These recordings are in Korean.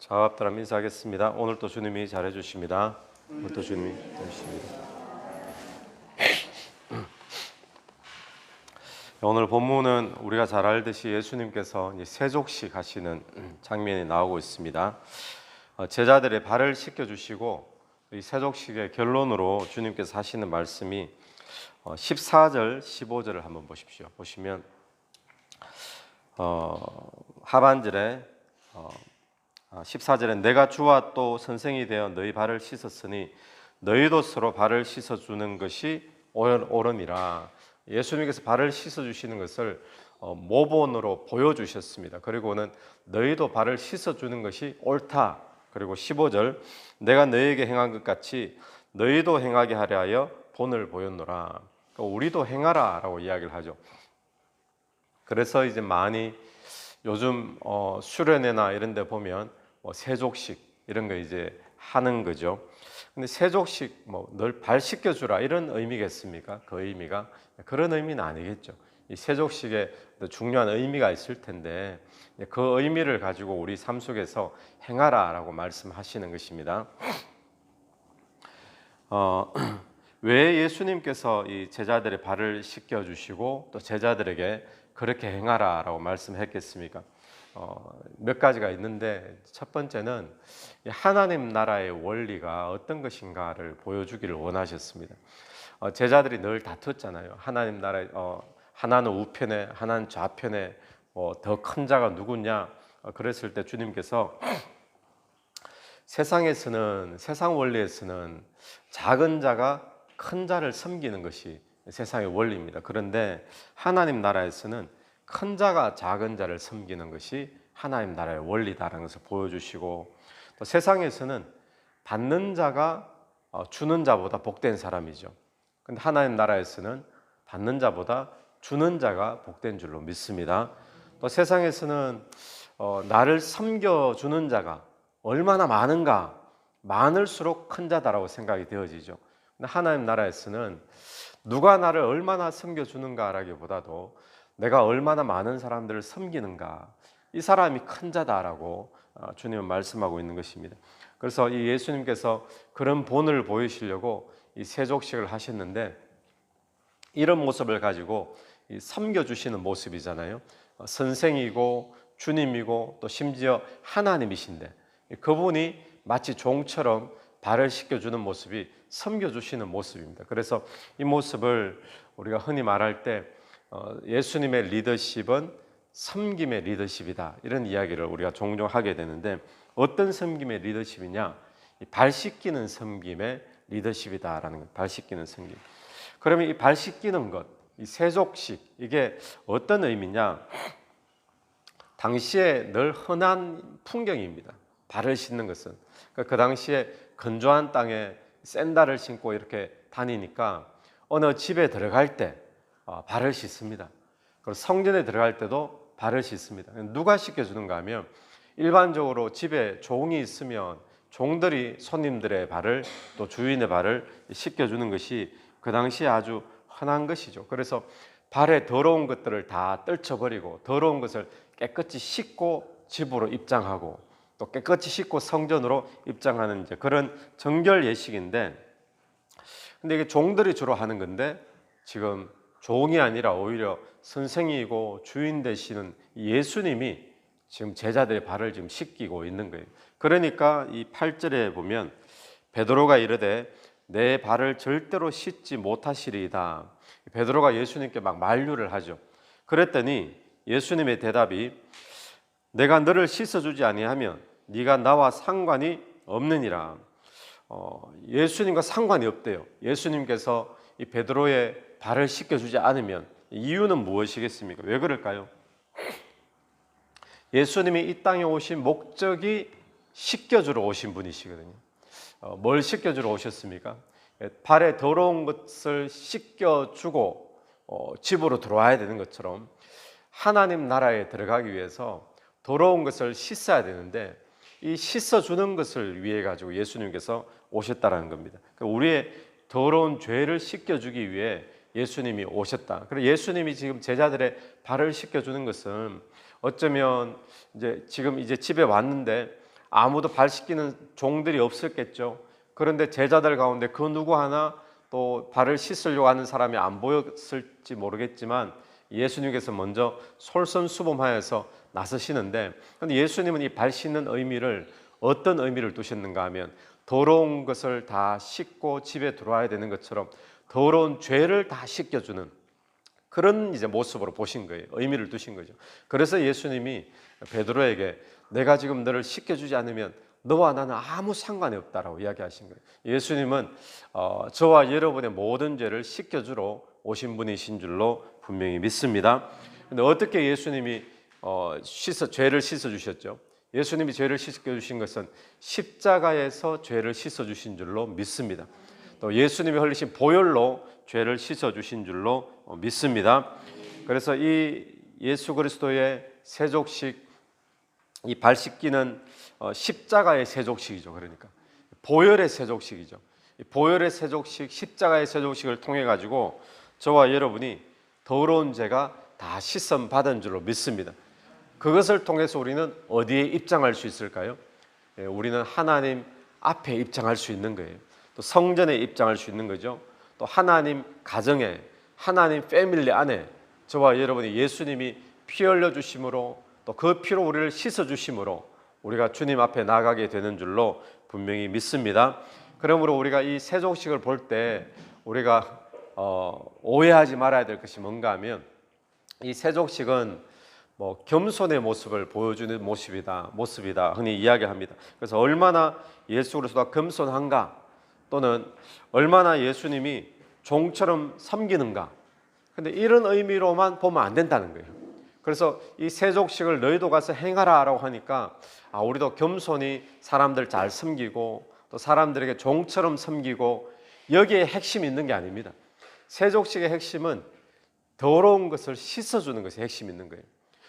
자합다람 인사하겠습니다. 오늘 또 주님이 잘해 주십니다. 오늘 또 주님이 잘해 주십니다. 오늘 본문은 우리가 잘 알듯이 예수님께서 세족식 하시는 장면이 나오고 있습니다. 제자들의 발을 씻겨 주시고 이 세족식의 결론으로 주님께서 하시는 말씀이 14절, 15절을 한번 보십시오. 보시면 하반절에 14절에 내가 주와 또 선생이 되어 너희 발을 씻었으니 너희도 서로 발을 씻어주는 것이 옳으니라. 예수님께서 발을 씻어주시는 것을 모본으로 보여주셨습니다. 그리고는 너희도 발을 씻어주는 것이 옳다. 그리고 15절 내가 너희에게 행한 것 같이 너희도 행하게 하려 하여 본을 보였노라. 우리도 행하라 라고 이야기를 하죠. 그래서 이제 많이 요즘 수련회나 이런 데 보면 세족식 이런 거 이제 하는 거죠. 근데 세족식 널 발 씻겨 주라 이런 의미겠습니까? 그 의미가 그런 의미는 아니겠죠. 이 세족식에 중요한 의미가 있을 텐데 그 의미를 가지고 우리 삶 속에서 행하라라고 말씀하시는 것입니다. 왜 예수님께서 이 제자들의 발을 씻겨 주시고 또 제자들에게 그렇게 행하라라고 말씀했겠습니까? 몇 가지가 있는데 첫 번째는 하나님 나라의 원리가 어떤 것인가를 보여주기를 원하셨습니다. 제자들이 늘 다퉜잖아요. 하나님 나라 하나는 우편에 하나는 좌편에 더 큰 자가 누구냐 그랬을 때 주님께서 세상 원리에서는 작은 자가 큰 자를 섬기는 것이 세상의 원리입니다. 그런데 하나님 나라에서는 큰 자가 작은 자를 섬기는 것이 하나님 나라의 원리다라는 것을 보여주시고 또 세상에서는 받는 자가 주는 자보다 복된 사람이죠. 그런데 하나님 나라에서는 받는 자보다 주는 자가 복된 줄로 믿습니다. 또 세상에서는 나를 섬겨주는 자가 얼마나 많은가 많을수록 큰 자다라고 생각이 되어지죠. 근데 하나님 나라에서는 누가 나를 얼마나 섬겨주는가라기보다도 내가 얼마나 많은 사람들을 섬기는가 이 사람이 큰 자다라고 주님은 말씀하고 있는 것입니다. 그래서 이 예수님께서 그런 본을 보이시려고 이 세족식을 하셨는데 이런 모습을 가지고 섬겨주시는 모습이잖아요. 선생이고 주님이고 또 심지어 하나님이신데 그분이 마치 종처럼 발을 씻겨주는 모습이 섬겨주시는 모습입니다. 그래서 이 모습을 우리가 흔히 말할 때 예수님의 리더십은 섬김의 리더십이다 이런 이야기를 우리가 종종 하게 되는데 어떤 섬김의 리더십이냐? 발 씻기는 섬김의 리더십이다라는 것. 발 씻기는 섬김. 그러면 이 발 씻기는 것, 이 세족식 이게 어떤 의미냐? 당시에 늘 흔한 풍경입니다. 발을 씻는 것은 그 당시에 건조한 땅에 샌들을 신고 이렇게 다니니까 어느 집에 들어갈 때 발을 씻습니다. 그리고 성전에 들어갈 때도 발을 씻습니다. 누가 씻겨주는가 하면 일반적으로 집에 종이 있으면 종들이 손님들의 발을 또 주인의 발을 씻겨주는 것이 그 당시에 아주 흔한 것이죠. 그래서 발에 더러운 것들을 다 떨쳐버리고 더러운 것을 깨끗이 씻고 집으로 입장하고 또 깨끗이 씻고 성전으로 입장하는 이제 그런 정결 예식인데 근데 이게 종들이 주로 하는 건데 지금 종이 아니라 오히려 선생이고 주인 되시는 예수님이 지금 제자들의 발을 지금 씻기고 있는 거예요. 그러니까 이 8절에 보면 베드로가 이르되 내 발을 절대로 씻지 못하시리이다. 베드로가 예수님께 막 만류를 하죠. 그랬더니 예수님의 대답이 내가 너를 씻어주지 아니하면 네가 나와 상관이 없느니라. 예수님과 상관이 없대요. 예수님께서 이 베드로의 발을 씻겨주지 않으면 이유는 무엇이겠습니까? 왜 그럴까요? 예수님이 이 땅에 오신 목적이 씻겨주러 오신 분이시거든요. 뭘 씻겨주러 오셨습니까? 발에 더러운 것을 씻겨주고 집으로 들어와야 되는 것처럼 하나님 나라에 들어가기 위해서 더러운 것을 씻어야 되는데 이 씻어주는 것을 위해 가지고 예수님께서 오셨다라는 겁니다. 우리의 더러운 죄를 씻겨주기 위해 예수님이 오셨다. 그리고 예수님이 지금 제자들의 발을 씻겨주는 것은 어쩌면 이제 지금 집에 왔는데 아무도 발 씻기는 종들이 없었겠죠. 그런데 제자들 가운데 그 누구 하나 또 발을 씻으려고 하는 사람이 안 보였을지 모르겠지만 예수님께서 먼저 솔선수범하여서 나서시는데, 근데 예수님은 이 발 씻는 의미를 어떤 의미를 두셨는가 하면 더러운 것을 다 씻고 집에 들어와야 되는 것처럼 더러운 죄를 다 씻겨주는 그런 이제 모습으로 보신 거예요. 의미를 두신 거죠. 그래서 예수님이 베드로에게 내가 지금 너를 씻겨주지 않으면 너와 나는 아무 상관이 없다라고 이야기하신 거예요. 예수님은 저와 여러분의 모든 죄를 씻겨주러 오신 분이신 줄로 분명히 믿습니다. 근데 어떻게 예수님이 죄를 씻어주셨죠? 예수님이 죄를 씻겨주신 것은 십자가에서 죄를 씻어주신 줄로 믿습니다. 또 예수님이 흘리신 보혈로 죄를 씻어주신 줄로 믿습니다. 그래서 이 예수 그리스도의 세족식, 이 발 씻기는 십자가의 세족식이죠. 그러니까 보혈의 세족식이죠. 보혈의 세족식, 십자가의 세족식을 통해 가지고 저와 여러분이 더러운 죄가 다 씻음 받은 줄로 믿습니다. 그것을 통해서 우리는 어디에 입장할 수 있을까요? 우리는 하나님 앞에 입장할 수 있는 거예요. 또 성전에 입장할 수 있는 거죠. 또 하나님 가정에, 하나님 패밀리 안에 저와 여러분이 예수님이 피 흘려 주심으로 또 그 피로 우리를 씻어 주심으로 우리가 주님 앞에 나가게 되는 줄로 분명히 믿습니다. 그러므로 우리가 이 세족식을 볼 때 우리가 오해하지 말아야 될 것이 뭔가 하면 이 세족식은 겸손의 모습을 보여주는 모습이다 흔히 이야기합니다. 그래서 얼마나 예수 그리스도가 겸손한가, 또는 얼마나 예수님이 종처럼 섬기는가, 근데 이런 의미로만 보면 안 된다는 거예요. 그래서 이 세족식을 너희도 가서 행하라라고 하니까 우리도 겸손히 사람들 잘 섬기고 또 사람들에게 종처럼 섬기고, 여기에 핵심이 있는 게 아닙니다. 세족식의 핵심은 더러운 것을 씻어주는 것이 핵심이 있는 거예요.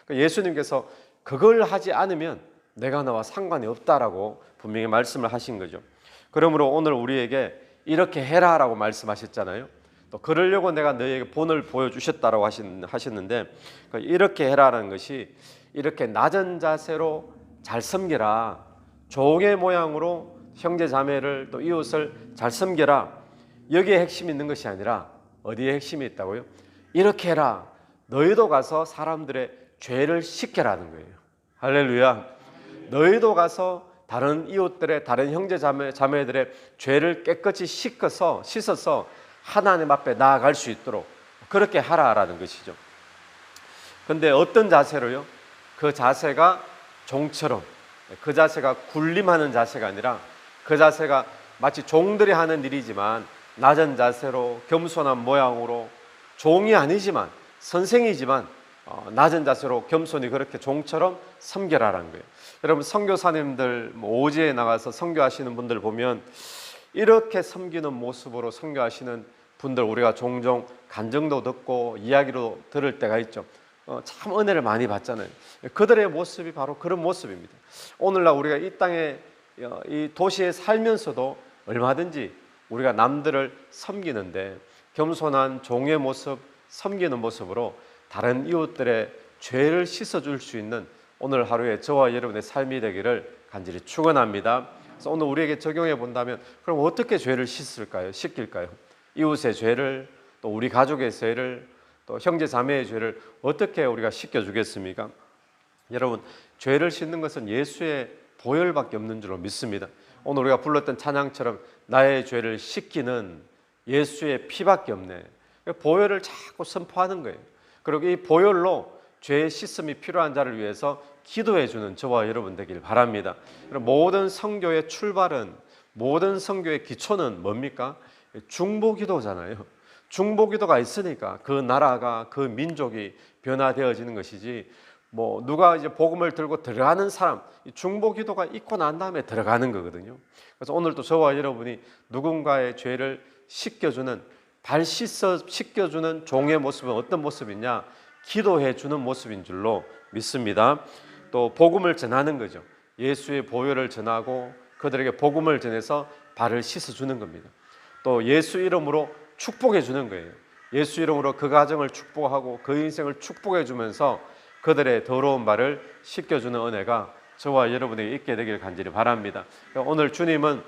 그러니까 예수님께서 그걸 하지 않으면 내가 너와 상관이 없다라고 분명히 말씀을 하신 거죠. 그러므로 오늘 우리에게 이렇게 해라라고 말씀하셨잖아요. 또 그러려고 내가 너희에게 본을 보여주셨다라고 하셨는데, 이렇게 해라라는 것이 이렇게 낮은 자세로 잘 섬겨라, 종의 모양으로 형제 자매를 또 이웃을 잘 섬겨라, 여기에 핵심이 있는 것이 아니라 어디에 핵심이 있다고요? 이렇게 해라, 너희도 가서 사람들의 죄를 씻겨라는 거예요. 할렐루야. 너희도 가서 다른 이웃들의, 다른 형제 자매들의 죄를 깨끗이 씻어서 하나님 앞에 나아갈 수 있도록 그렇게 하라라는 것이죠. 그런데 어떤 자세로요? 그 자세가 종처럼, 그 자세가 군림하는 자세가 아니라 그 자세가 마치 종들이 하는 일이지만 낮은 자세로 겸손한 모양으로, 종이 아니지만 선생이지만 낮은 자세로 겸손히 그렇게 종처럼 섬겨라라는 거예요. 여러분, 선교사님들 오지에 나가서 선교하시는 분들 보면 이렇게 섬기는 모습으로 선교하시는 분들 우리가 종종 간증도 듣고 이야기로 들을 때가 있죠. 참 은혜를 많이 받잖아요. 그들의 모습이 바로 그런 모습입니다. 오늘날 우리가 이 땅에, 이 도시에 살면서도 얼마든지 우리가 남들을 섬기는데 겸손한 종의 모습, 섬기는 모습으로 다른 이웃들의 죄를 씻어줄 수 있는 오늘 하루에 저와 여러분의 삶이 되기를 간절히 축원합니다. 그래서 오늘 우리에게 적용해 본다면 그럼 어떻게 죄를 씻길까요? 이웃의 죄를, 또 우리 가족의 죄를, 또 형제 자매의 죄를 어떻게 우리가 씻겨주겠습니까? 여러분, 죄를 씻는 것은 예수의 보혈밖에 없는 줄로 믿습니다. 오늘 우리가 불렀던 찬양처럼 나의 죄를 씻기는 예수의 피밖에 없네. 보혈을 자꾸 선포하는 거예요. 그리고 이 보혈로 죄의 씻음이 필요한 자를 위해서 기도해 주는 저와 여러분 되길 바랍니다. 모든 선교의 출발은, 모든 선교의 기초는 뭡니까? 중보기도잖아요. 중보기도가 있으니까 그 나라가, 그 민족이 변화되어지는 것이지, 누가 이제 복음을 들고 들어가는 사람, 중보기도가 있고 난 다음에 들어가는 거거든요. 그래서 오늘도 저와 여러분이 누군가의 죄를 씻겨주는, 씻겨주는 종의 모습은 어떤 모습이냐? 기도해 주는 모습인 줄로 믿습니다. 또 복음을 전하는 거죠. 예수의 보혈을 전하고 그들에게 복음을 전해서 발을 씻어주는 겁니다. 또 예수 이름으로 축복해 주는 거예요. 예수 이름으로 그 가정을 축복하고 그 인생을 축복해 주면서 그들의 더러운 발을 씻겨주는 은혜가 저와 여러분에게 있게 되길 간절히 바랍니다. 오늘 주님은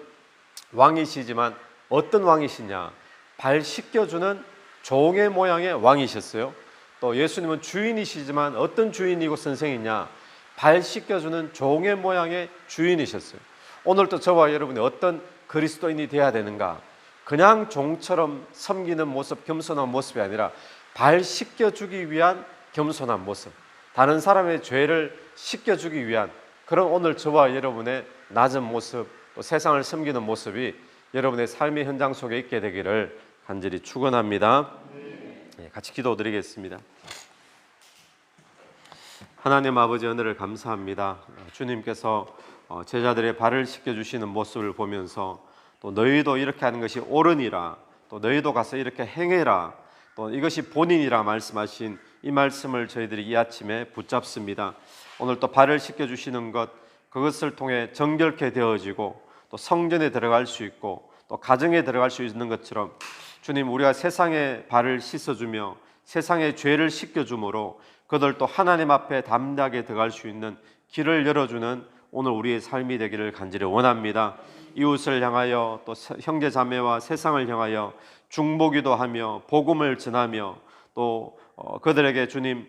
왕이시지만 어떤 왕이시냐? 발 씻겨주는 종의 모양의 왕이셨어요. 또 예수님은 주인이시지만 어떤 주인이고 선생이냐? 발 씻겨주는 종의 모양의 주인이셨어요. 오늘도 저와 여러분이 어떤 그리스도인이 되어야 되는가? 그냥 종처럼 섬기는 모습, 겸손한 모습이 아니라 발 씻겨주기 위한 겸손한 모습, 다른 사람의 죄를 씻겨주기 위한 그런 오늘 저와 여러분의 낮은 모습, 또 세상을 섬기는 모습이 여러분의 삶의 현장 속에 있게 되기를 간절히 축원합니다. 같이 기도드리겠습니다. 하나님 아버지, 은혜를 감사합니다. 주님께서 제자들의 발을 씻겨주시는 모습을 보면서 또 너희도 이렇게 하는 것이 옳으니라, 또 너희도 가서 이렇게 행해라, 또 이것이 본인이라 말씀하신 이 말씀을 저희들이 이 아침에 붙잡습니다. 오늘 또 발을 씻겨주시는 것, 그것을 통해 정결케 되어지고 또 성전에 들어갈 수 있고 또 가정에 들어갈 수 있는 것처럼 주님, 우리가 세상의 발을 씻어주며 세상의 죄를 씻겨주므로 그들도 하나님 앞에 담대하게 들어갈 수 있는 길을 열어주는 오늘 우리의 삶이 되기를 간절히 원합니다. 이웃을 향하여 또 형제 자매와 세상을 향하여 중보기도 하며 복음을 전하며 또 그들에게 주님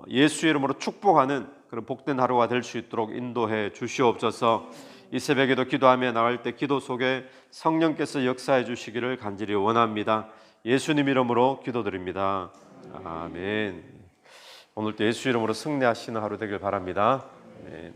예수 이름으로 축복하는 그런 복된 하루가 될 수 있도록 인도해 주시옵소서. 이 새벽에도 기도하며 나갈 때 기도 속에 성령께서 역사해 주시기를 간절히 원합니다. 예수님 이름으로 기도드립니다. 아멘. 오늘도 예수 이름으로 승리하시는 하루 되길 바랍니다. 아멘.